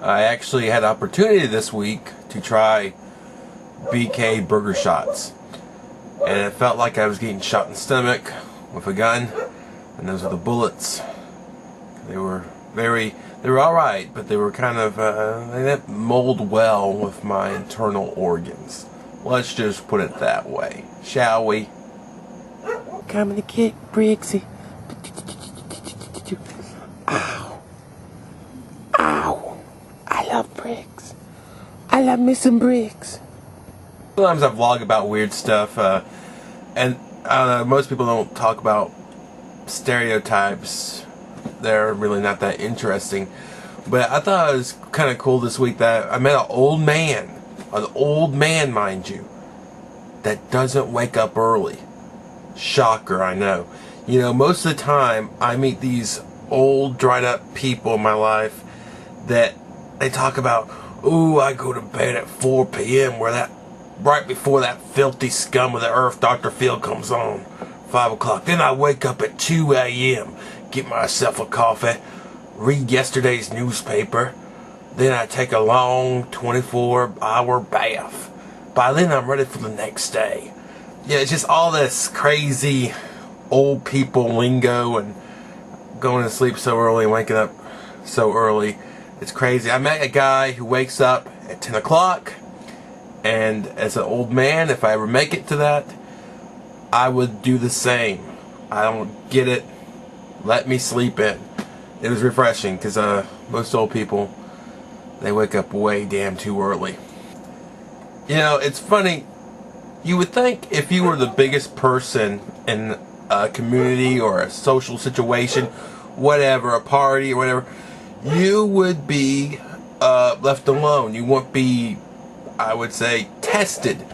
I actually had an opportunity this week to try BK burger shots, and it felt like I was getting shot in the stomach with a gun, and those were the bullets. They were alright, but they were kind of, they didn't mold well with my internal organs. Let's just put it that way, shall we? Coming to kick Briggsy. Ow. Ow. I love Briggs. I love me some Briggs. Sometimes I vlog about weird stuff, and I don't know, most people don't talk about stereotypes. They're really not that interesting. But I thought it was kind of cool this week that I met an old man, mind you, that doesn't wake up early. Shocker, I know. You know, most of the time I meet these old, dried up people in my life that they talk about, ooh, I go to bed at 4 p.m. right before that filthy scum of the earth, Dr. Phil, comes on, 5 o'clock. Then I wake up at 2 a.m., get myself a coffee, read yesterday's newspaper, then I take a long 24-hour bath. By then I'm ready for the next day. Yeah, it's just all this crazy old people lingo and going to sleep so early and waking up so early. It's crazy. I met a guy who wakes up at 10 o'clock, and as an old man, if I ever make it to that, I would do the same. I don't get it. Let me sleep in. It was refreshing because most old people, they wake up way damn too early. You know, it's funny. You would think if you were the biggest person in a community or a social situation, whatever, a party or whatever, you would be left alone. You wouldn't be, I would say, tested.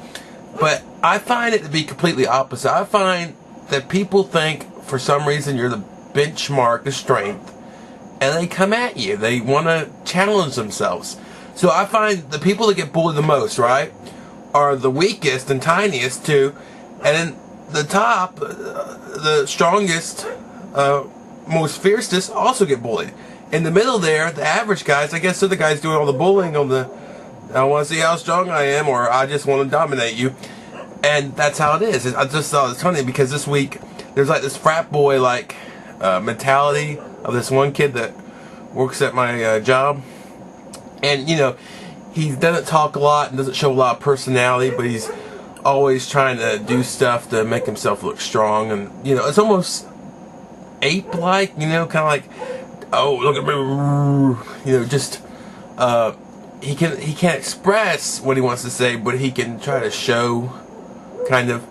But I find it to be completely opposite. I find that people think for some reason you're the benchmark of strength, and they come at you. They want to challenge themselves. So I find the people that get bullied the most, right, are the weakest and tiniest too, and then the top, the strongest, most fiercest also get bullied. In the middle there, the average guys, I guess they're the guys doing all the bullying on the, I want to see how strong I am, or I just want to dominate you. And that's how it is. I just thought it's funny because this week there's like this frat boy mentality of this one kid that works at my job, and you know, he doesn't talk a lot and doesn't show a lot of personality, but he's always trying to do stuff to make himself look strong, and you know, it's almost ape-like, you know, kind of like, oh, look at me, you know, just he can't express what he wants to say, but he can try to show, kind of.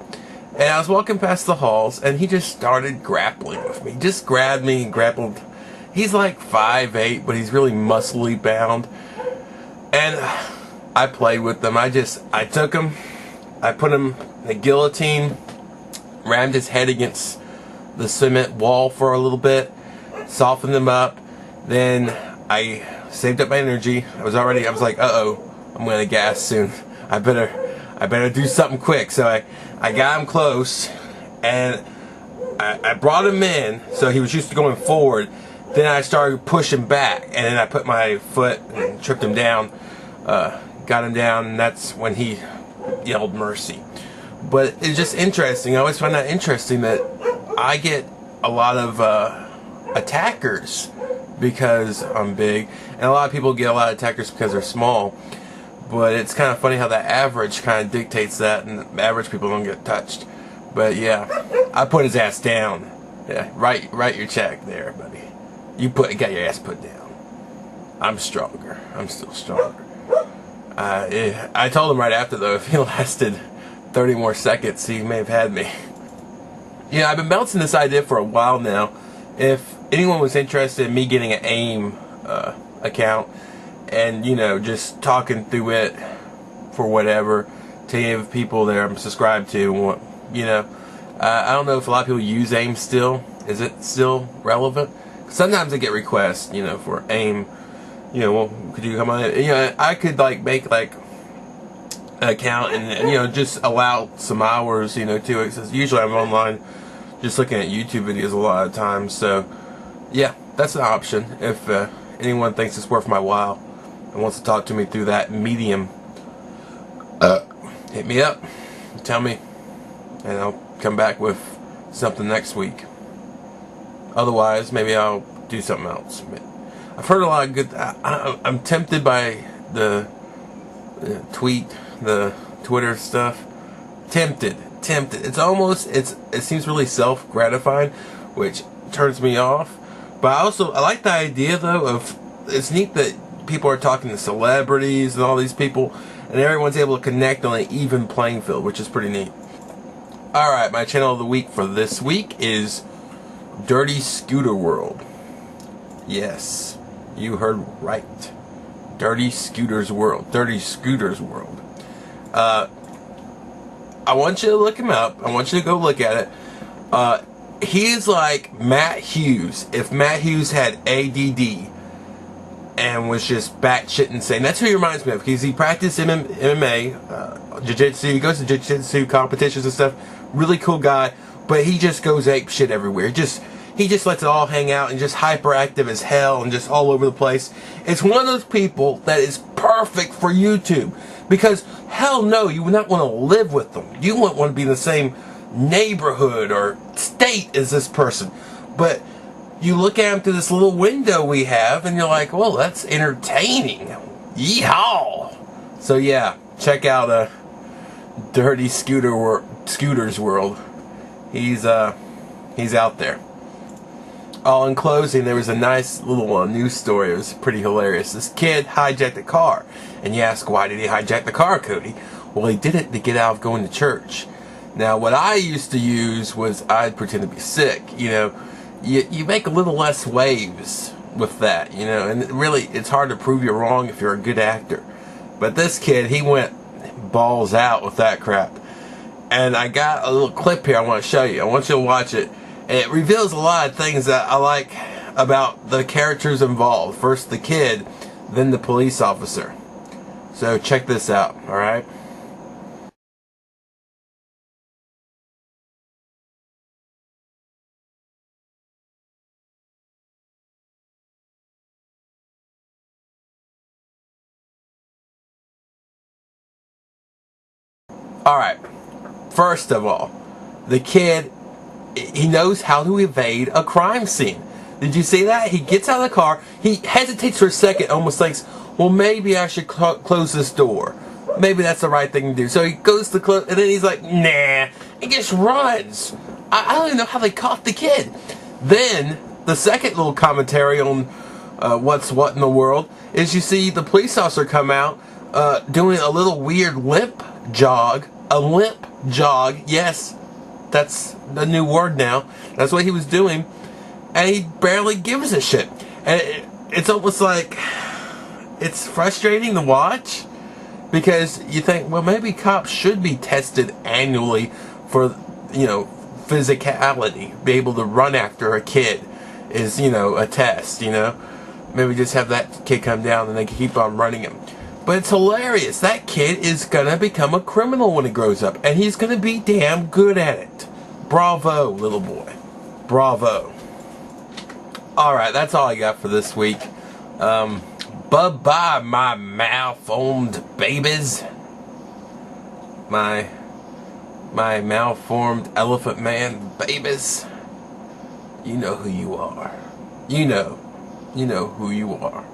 And I was walking past the halls, and he just started grappling with me. Just grabbed me and grappled. He's like 5'8", but he's really muscly bound. And I played with him. I took him, I put him in the guillotine, rammed his head against the cement wall for a little bit, softened him up. Then I saved up my energy. I was like, uh-oh, I'm gonna gas soon. I better do something quick. So I got him close, and I brought him in, so he was used to going forward. Then I started pushing back, and then I put my foot and tripped him down, got him down, and that's when he yelled mercy. But it's just interesting. I always find that interesting that I get a lot of attackers because I'm big, and a lot of people get a lot of attackers because they're small. But it's kind of funny how that average kind of dictates that, and average people don't get touched. But yeah, I put his ass down. Yeah, write your check there, buddy. You got your ass put down. I'm stronger. I'm still stronger. I told him right after, though, if he lasted 30 more seconds, he may have had me. Yeah, I've been bouncing this idea for a while now. If anyone was interested in me getting an AIM account, and you know, just talking through it for whatever, to give people that I'm subscribed to, you know, I don't know if a lot of people use AIM still. Is it still relevant? Sometimes I get requests, you know, for AIM. You know, well, could you come on? You know, I could make an account and you know, just allow some hours, you know, to it. Because usually I'm online, just looking at YouTube videos a lot of times. So, yeah, that's an option if anyone thinks it's worth my while. and wants to talk to me through that medium, hit me up, tell me, and I'll come back with something next week. Otherwise, maybe I'll do something else. I've heard a lot of good. I'm tempted by the Twitter stuff. Tempted. It's almost, it seems really self-gratifying, which turns me off. But I like the idea though of, it's neat that people are talking to celebrities and all these people, and everyone's able to connect on an even playing field, which is pretty neat. Alright, my channel of the week for this week is Dirty Scooter World. Yes, you heard right. Dirty Scooters World. Dirty Scooters World. I want you to look him up. I want you to go look at it. He is like Matt Hughes. If Matt Hughes had ADD and was just batshit insane. That's who he reminds me of, because he practiced MMA, jiu-jitsu. He goes to jiu-jitsu competitions and stuff. Really cool guy, but he just goes ape shit everywhere. He just lets it all hang out and just hyperactive as hell and just all over the place. It's one of those people that is perfect for YouTube, because hell no, you would not want to live with them. You wouldn't want to be in the same neighborhood or state as this person. But you look at him through this little window we have, and you're like, well, that's entertaining. Yeehaw! So yeah, check out Dirty Scooters World. He's out there. Oh, in closing, there was a nice little news story. It was pretty hilarious. This kid hijacked a car. And you ask, why did he hijack the car, Cody? Well, he did it to get out of going to church. Now, what I used to use was I'd pretend to be sick. You know, you make a little less waves with that, you know. And really, it's hard to prove you're wrong if you're a good actor. But this kid, he went balls out with that crap. And I got a little clip here I want to show you. I want you to watch it. And it reveals a lot of things that I like about the characters involved. First the kid, then the police officer. So check this out, alright? Alright, first of all, the kid, he knows how to evade a crime scene. Did you see that? He gets out of the car, he hesitates for a second, almost thinks, well, maybe I should close this door. Maybe that's the right thing to do. So he goes to close, and then he's like, nah, and just runs. I don't even know how they caught the kid. Then, the second little commentary on what's what in the world is you see the police officer come out doing a little weird limp jog. A limp jog, yes, that's the new word now. That's what he was doing, and he barely gives a shit. And it's almost like it's frustrating to watch, because you think, well, maybe cops should be tested annually for, you know, physicality. Be able to run after a kid is, you know, a test, you know. Maybe just have that kid come down and they can keep on running him. But it's hilarious. That kid is going to become a criminal when he grows up. And he's going to be damn good at it. Bravo, little boy. Bravo. Alright, that's all I got for this week. Bye-bye, my malformed babies. My malformed elephant man babies. You know who you are. You know who you are.